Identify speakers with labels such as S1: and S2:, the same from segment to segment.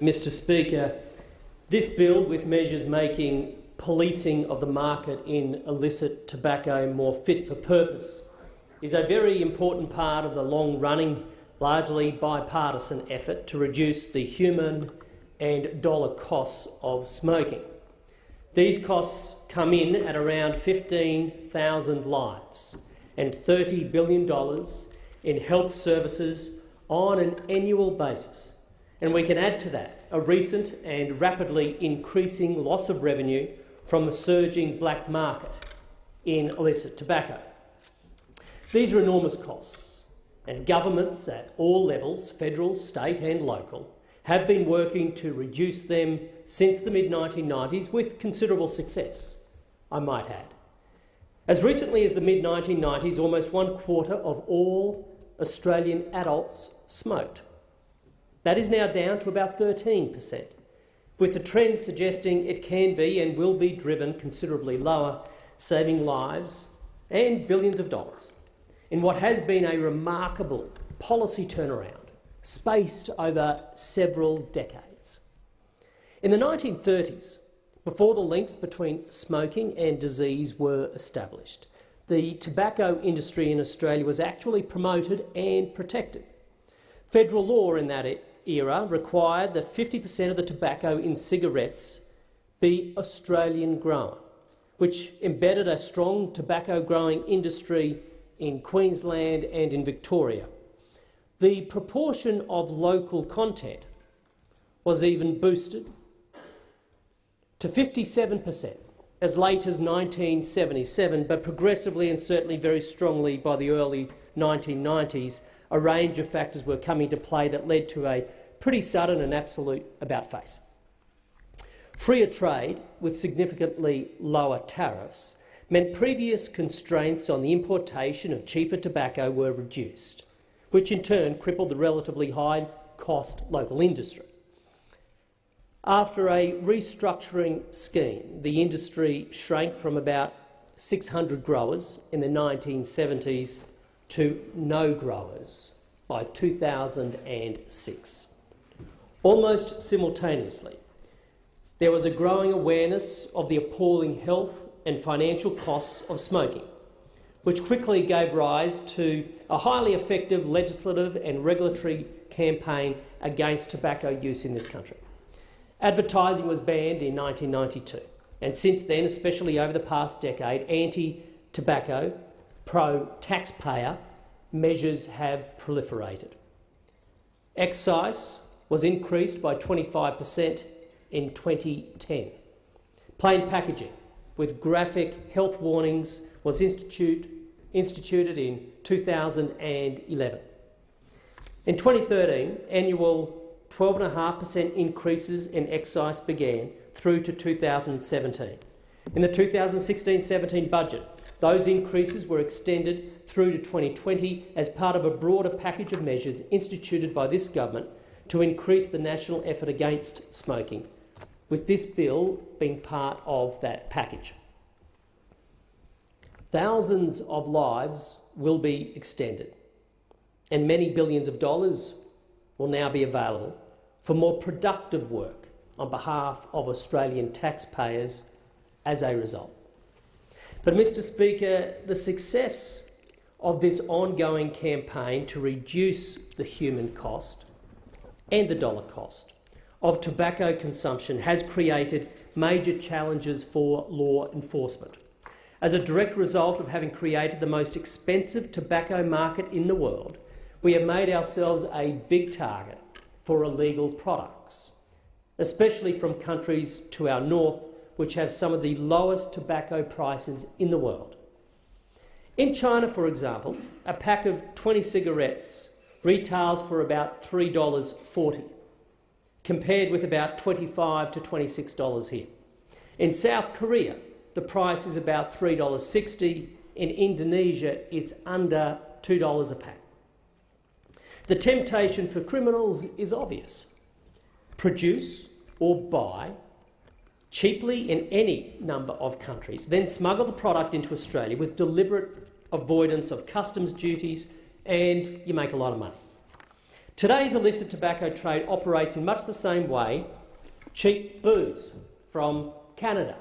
S1: Mr. Speaker. This bill, with measures making policing of the market in illicit tobacco more fit for purpose, is a very important part of the long-running, largely bipartisan effort to reduce the human and dollar costs of smoking. These costs come in at around 15,000 lives and $30 billion in health services on an annual basis. And we can add to that a recent and rapidly increasing loss of revenue from a surging black market in illicit tobacco. These are enormous costs, and governments at all levels, federal, state and local, have been working to reduce them since the mid-1990s with considerable success, I might add. As recently as the mid-1990s, almost 1/4 of all Australian adults smoked. That is now down to about 13%, with the trend suggesting it can be and will be driven considerably lower, saving lives and billions of dollars in what has been a remarkable policy turnaround spaced over several decades. In the 1930s, before the links between smoking and disease were established, the tobacco industry in Australia was actually promoted and protected. Federal law in that era required that 50% of the tobacco in cigarettes be Australian grown, which embedded a strong tobacco growing industry in Queensland and in Victoria. The proportion of local content was even boosted to 57% as late as 1977, but progressively and certainly very strongly by the early 1990s, a range of factors were coming to play that led to a pretty sudden and absolute about-face. Freer trade, with significantly lower tariffs, meant previous constraints on the importation of cheaper tobacco were reduced, which in turn crippled the relatively high-cost local industry. After a restructuring scheme, the industry shrank from about 600 growers in the 1970s to no growers by 2006. Almost simultaneously, there was a growing awareness of the appalling health and financial costs of smoking, which quickly gave rise to a highly effective legislative and regulatory campaign against tobacco use in this country. Advertising was banned in 1992, and since then, especially over the past decade, anti-tobacco, pro-taxpayer measures have proliferated. Excise was increased by 25% in 2010. Plain packaging with graphic health warnings was instituted in 2011. In 2013, annual 12.5% increases in excise began through to 2017. In the 2016-17 budget, those increases were extended through to 2020 as part of a broader package of measures instituted by this government to increase the national effort against smoking, with this bill being part of that package. Thousands of lives will be extended, and many billions of dollars will now be available for more productive work on behalf of Australian taxpayers as a result. But, Mr. Speaker, the success of this ongoing campaign to reduce the human cost and the dollar cost of tobacco consumption has created major challenges for law enforcement. As a direct result of having created the most expensive tobacco market in the world, we have made ourselves a big target for illegal products, especially from countries to our north, which have some of the lowest tobacco prices in the world. In China, for example, a pack of 20 cigarettes retails for about $3.40, compared with about $25 to $26 here. In South Korea, the price is about $3.60. In Indonesia, it's under $2 a pack. The temptation for criminals is obvious. Produce or buy cheaply in any number of countries, then smuggle the product into Australia with deliberate avoidance of customs duties, and you make a lot of money. Today's illicit tobacco trade operates in much the same way cheap booze from Canada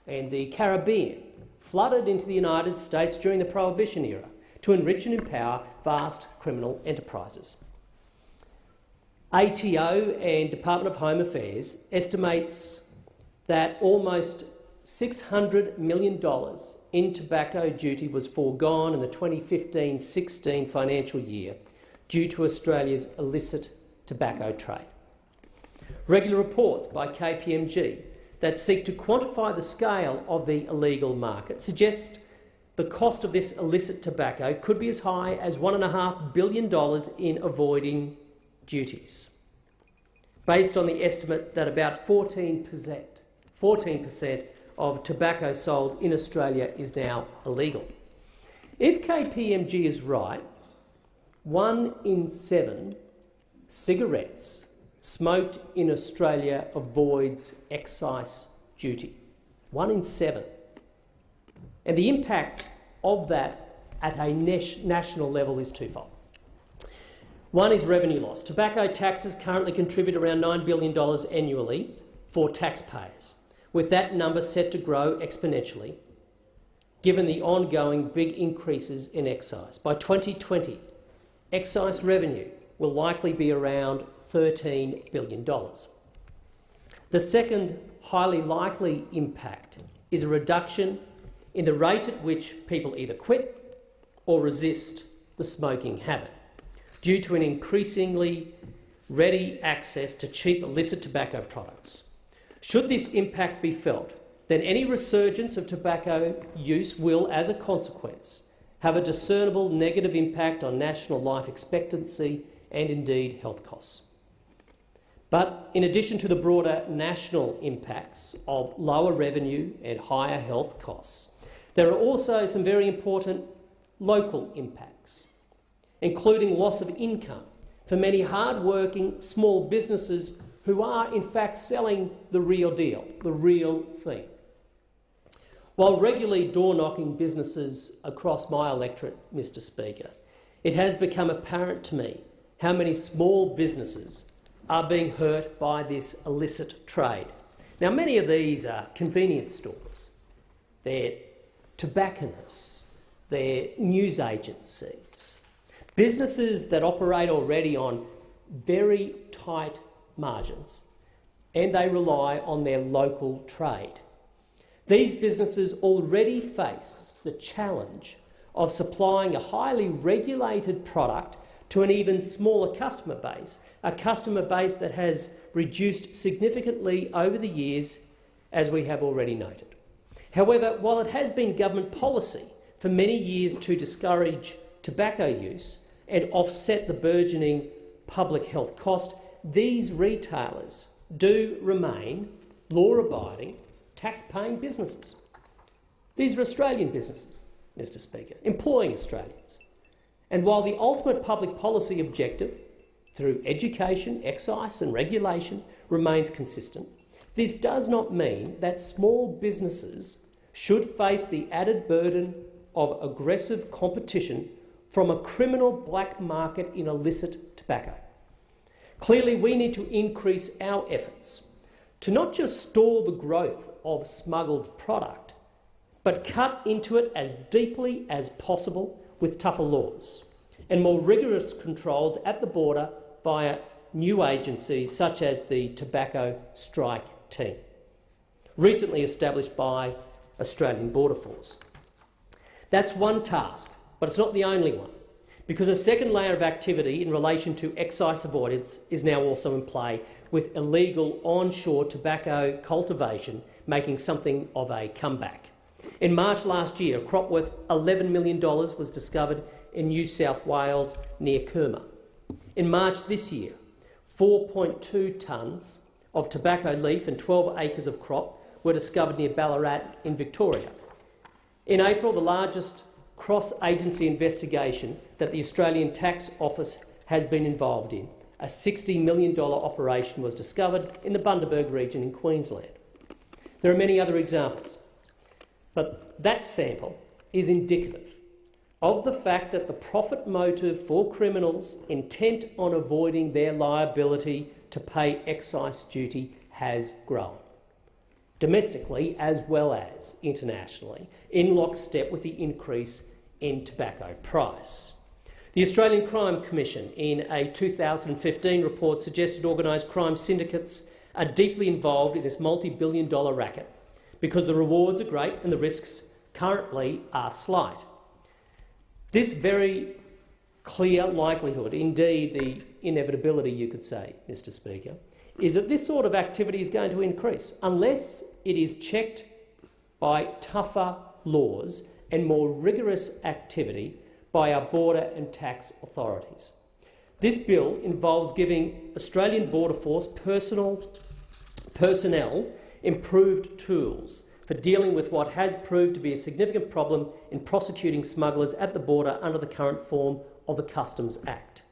S1: and the Caribbean flooded into the United States during the Prohibition era to enrich and empower vast criminal enterprises. ATO and Department of Home Affairs estimates that almost $600 million in tobacco duty was foregone in the 2015-16 financial year due to Australia's illicit tobacco trade. Regular reports by KPMG that seek to quantify the scale of the illegal market suggest the cost of this illicit tobacco could be as high as $1.5 billion in avoiding duties, based on the estimate that about 14% of tobacco sold in Australia is now illegal. If KPMG is right, 1 in 7 cigarettes smoked in Australia avoids excise duty. 1 in 7. And the impact of that at a national level is twofold. One is revenue loss. Tobacco taxes currently contribute around $9 billion annually for taxpayers, with that number set to grow exponentially, given the ongoing big increases in excise. By 2020, excise revenue will likely be around $13 billion. The second highly likely impact is a reduction in the rate at which people either quit or resist the smoking habit due to an increasingly ready access to cheap illicit tobacco products. Should this impact be felt, then any resurgence of tobacco use will, as a consequence, have a discernible negative impact on national life expectancy and indeed health costs. But in addition to the broader national impacts of lower revenue and higher health costs, there are also some very important local impacts, including loss of income for many hard-working small businesses who are in fact selling the real deal, the real thing. While regularly door-knocking businesses across my electorate, Mr. Speaker, it has become apparent to me how many small businesses are being hurt by this illicit trade. Now, many of these are convenience stores, they're tobacconists, they're news agencies, businesses that operate already on very tight margins, and they rely on their local trade. These businesses already face the challenge of supplying a highly regulated product to an even smaller customer base, a customer base that has reduced significantly over the years, as we have already noted. However, while it has been government policy for many years to discourage tobacco use and offset the burgeoning public health cost, these retailers do remain law-abiding, tax-paying businesses. These are Australian businesses, Mr. Speaker, employing Australians. And while the ultimate public policy objective, through education, excise and regulation, remains consistent, this does not mean that small businesses should face the added burden of aggressive competition from a criminal black market in illicit tobacco. Clearly, we need to increase our efforts to not just stall the growth of smuggled product, but cut into it as deeply as possible with tougher laws and more rigorous controls at the border via new agencies such as the Tobacco Strike Team, recently established by Australian Border Force. That's one task, but it's not the only one, because a second layer of activity in relation to excise avoidance is now also in play, with illegal onshore tobacco cultivation making something of a comeback. In March last year, a crop worth $11 million was discovered in New South Wales near Kerma. In March this year, 4.2 tonnes of tobacco leaf and 12 acres of crop were discovered near Ballarat in Victoria. In April, the largest cross-agency investigation that the Australian Tax Office has been involved in, a $60 million operation, was discovered in the Bundaberg region in Queensland. There are many other examples, but that sample is indicative of the fact that the profit motive for criminals intent on avoiding their liability to pay excise duty has grown, domestically as well as internationally, in lockstep with the increase in tobacco price. The Australian Crime Commission, in a 2015 report, suggested organised crime syndicates are deeply involved in this multi-billion-dollar racket because the rewards are great and the risks currently are slight. This very clear likelihood, indeed the inevitability you could say, Mr Speaker, is that this sort of activity is going to increase unless it is checked by tougher laws and more rigorous activity by our border and tax authorities. This bill involves giving Australian Border Force personnel improved tools for dealing with what has proved to be a significant problem in prosecuting smugglers at the border under the current form of the Customs Act.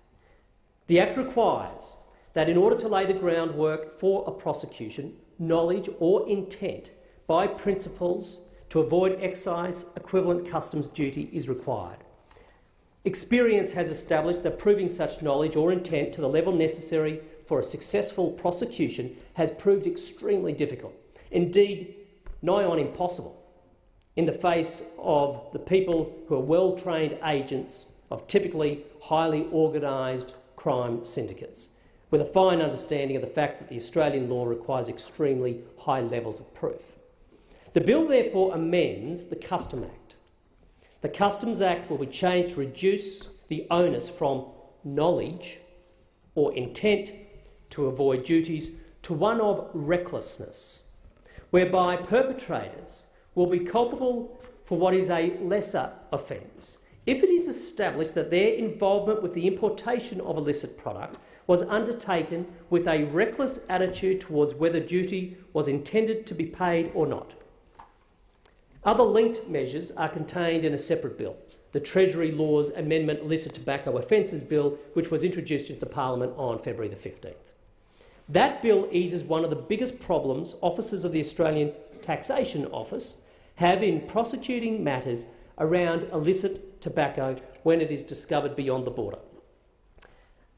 S1: The Act requires that in order to lay the groundwork for a prosecution, knowledge or intent by principals to avoid excise equivalent customs duty is required. Experience has established that proving such knowledge or intent to the level necessary for a successful prosecution has proved extremely difficult, indeed nigh on impossible, in the face of the people who are well-trained agents of typically highly organised crime syndicates, with a fine understanding of the fact that the Australian law requires extremely high levels of proof. The bill therefore amends the Customs Act. The Customs Act will be changed to reduce the onus from knowledge or intent to avoid duties to one of recklessness, whereby perpetrators will be culpable for what is a lesser offence if it is established that their involvement with the importation of illicit product was undertaken with a reckless attitude towards whether duty was intended to be paid or not. Other linked measures are contained in a separate bill, the Treasury Laws Amendment Illicit Tobacco Offences Bill, which was introduced into Parliament on February the 15th. That bill eases one of the biggest problems officers of the Australian Taxation Office have in prosecuting matters around illicit tobacco when it is discovered beyond the border.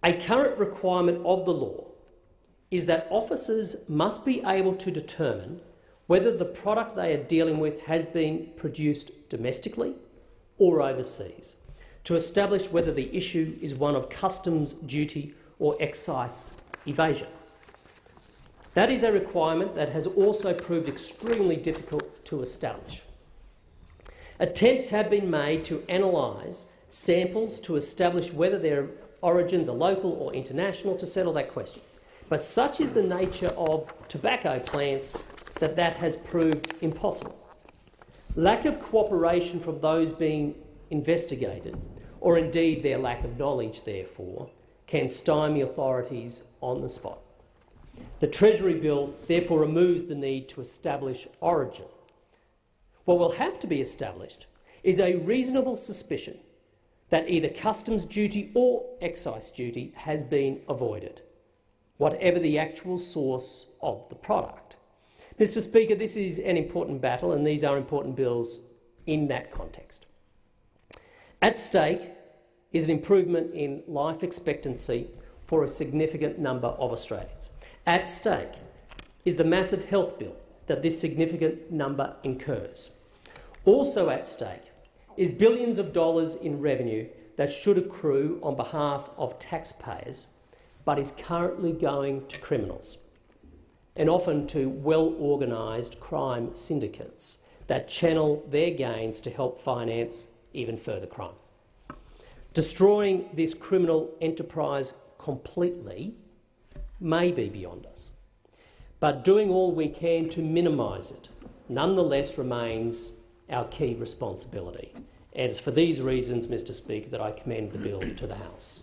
S1: A current requirement of the law is that officers must be able to determine whether the product they are dealing with has been produced domestically or overseas, to establish whether the issue is one of customs duty or excise evasion. That is a requirement that has also proved extremely difficult to establish. Attempts have been made to analyse samples to establish whether their origins are local or international to settle that question. But such is the nature of tobacco plants that has proved impossible. Lack of cooperation from those being investigated, or indeed their lack of knowledge, therefore, can stymie authorities on the spot. The Treasury Bill therefore removes the need to establish origin. What will have to be established is a reasonable suspicion that either customs duty or excise duty has been avoided, whatever the actual source of the product. Mr Speaker, this is an important battle, and these are important bills in that context. At stake is an improvement in life expectancy for a significant number of Australians. At stake is the massive health bill that this significant number incurs. Also at stake is billions of dollars in revenue that should accrue on behalf of taxpayers, but is currently going to criminals, and often to well-organised crime syndicates that channel their gains to help finance even further crime. Destroying this criminal enterprise completely may be beyond us, but doing all we can to minimise it nonetheless remains our key responsibility. And it's for these reasons, Mr Speaker, that I commend the bill to the House.